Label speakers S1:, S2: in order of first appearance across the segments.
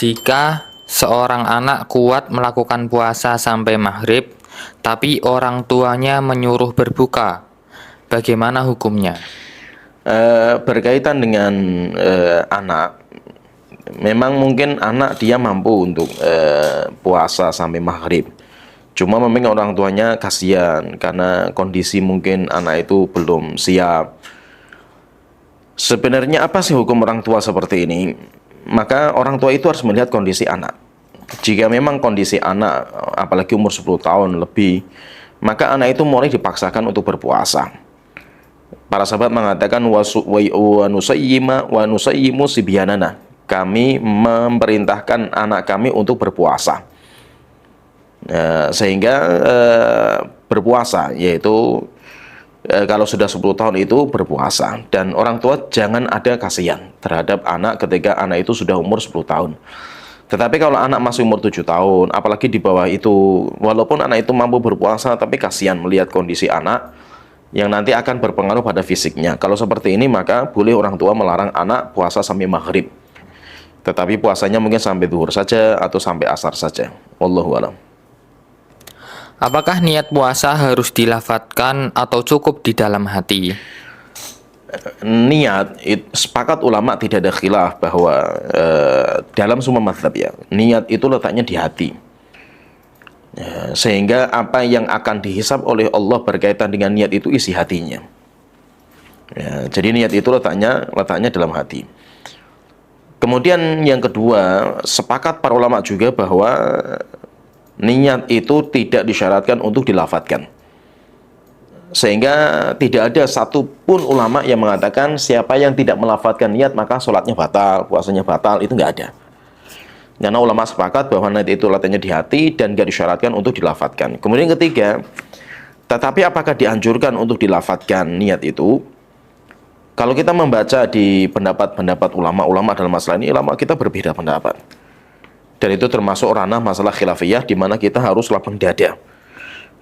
S1: Jika seorang anak kuat melakukan puasa sampai maghrib, tapi orang tuanya menyuruh berbuka, bagaimana hukumnya?
S2: Berkaitan dengan anak, memang mungkin anak dia mampu untuk puasa sampai maghrib. Cuma memang orang tuanya kasihan karena kondisi mungkin anak itu belum siap. Sebenarnya apa sih hukum orang tua seperti ini? Maka orang tua itu harus melihat kondisi anak. Jika memang kondisi anak, apalagi umur 10 tahun lebih, maka anak itu mulai dipaksakan untuk berpuasa. Para sahabat mengatakan wa nusayyimu sibyanana. Kami memerintahkan anak kami untuk berpuasa. Sehingga berpuasa, yaitu kalau sudah 10 tahun itu berpuasa. Dan orang tua jangan ada kasihan terhadap anak ketika anak itu sudah umur 10 tahun. Tetapi kalau anak masih umur 7 tahun, apalagi di bawah itu, walaupun anak itu mampu berpuasa, tapi kasihan melihat kondisi anak yang nanti akan berpengaruh pada fisiknya. Kalau seperti ini, maka boleh orang tua melarang anak puasa sampai maghrib. Tetapi puasanya mungkin sampai zuhur saja atau sampai asar saja. Wallahu a'lam.
S1: Apakah niat puasa harus dilafadzkan atau cukup di dalam hati?
S2: Niat, sepakat ulama tidak ada khilaf bahwa dalam semua mazhab ya, niat itu letaknya di hati. Sehingga apa yang akan dihisab oleh Allah berkaitan dengan niat itu isi hatinya. Jadi niat itu letaknya dalam hati. Kemudian yang kedua, sepakat para ulama juga bahwa niat itu tidak disyaratkan untuk dilafadzkan. Sehingga tidak ada satupun ulama yang mengatakan siapa yang tidak melafadzkan niat maka sholatnya batal, puasanya batal, itu nggak ada. Karena ulama sepakat bahwa niat itu letaknya di hati dan nggak disyaratkan untuk dilafadzkan. Kemudian ketiga, tetapi apakah dianjurkan untuk dilafadzkan niat itu? Kalau kita membaca di pendapat-pendapat ulama dalam masalah ini, ulama kita berbeda pendapat. Dan itu termasuk ranah masalah khilafiyah di mana kita harus lapang dada.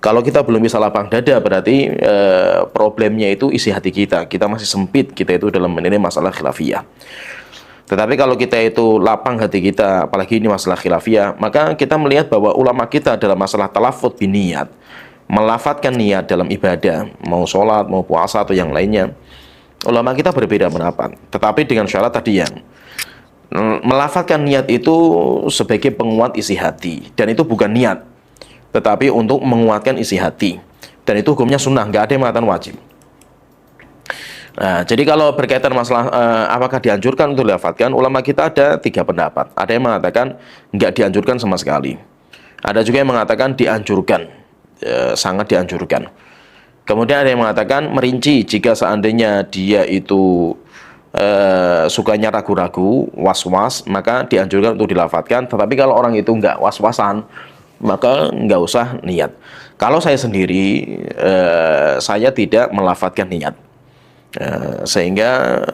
S2: Kalau kita belum bisa lapang dada, berarti problemnya itu isi hati kita. Kita masih sempit, kita itu dalam menilai masalah khilafiyah. Tetapi kalau kita itu lapang hati kita, apalagi ini masalah khilafiyah, maka kita melihat bahwa ulama kita dalam masalah talafut biniyat, melafadzkan niat dalam ibadah, mau sholat, mau puasa, atau yang lainnya, ulama kita berbeda pendapat. Tetapi dengan syarat tadi yang melafadzkan niat itu sebagai penguat isi hati. Dan itu bukan niat, tetapi untuk menguatkan isi hati. Dan itu hukumnya sunnah, nggak ada yang mengatakan wajib. Nah, jadi kalau berkaitan masalah apakah dianjurkan untuk dilafadzkan, ulama kita ada 3 pendapat. Ada yang mengatakan nggak dianjurkan sama sekali. Ada juga yang mengatakan dianjurkan, sangat dianjurkan. Kemudian ada yang mengatakan merinci jika seandainya dia itu sukanya ragu-ragu, was-was, maka dianjurkan untuk dilafadzkan. Tetapi kalau orang itu nggak was-wasan, maka nggak usah niat. Kalau saya sendiri, saya tidak melafadzkan niat. Sehingga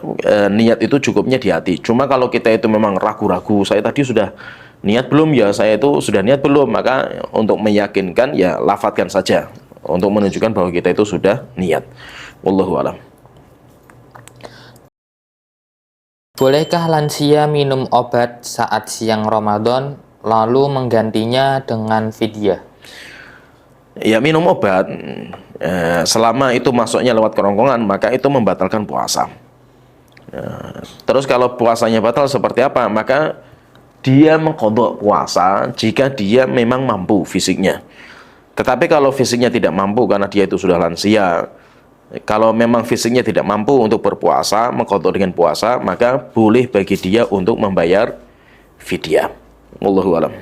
S2: niat itu cukupnya di hati. Cuma kalau kita itu memang ragu-ragu, saya tadi sudah niat belum ya, saya itu sudah niat belum, maka untuk meyakinkan ya lafadzkan saja untuk menunjukkan bahwa kita itu sudah niat. Wallahu a'lam.
S1: Bolehkah lansia minum obat saat siang Ramadan lalu menggantinya dengan fidyah?
S2: Ya, minum obat selama itu masuknya lewat kerongkongan, maka itu membatalkan puasa. Terus kalau puasanya batal seperti apa? Maka dia mengqadha puasa jika dia memang mampu fisiknya. Tetapi kalau fisiknya tidak mampu karena dia itu sudah lansia, kalau memang fisiknya tidak mampu untuk berpuasa, mengqadha dengan puasa, maka boleh bagi dia untuk membayar fidyah. Wallahu a'lam.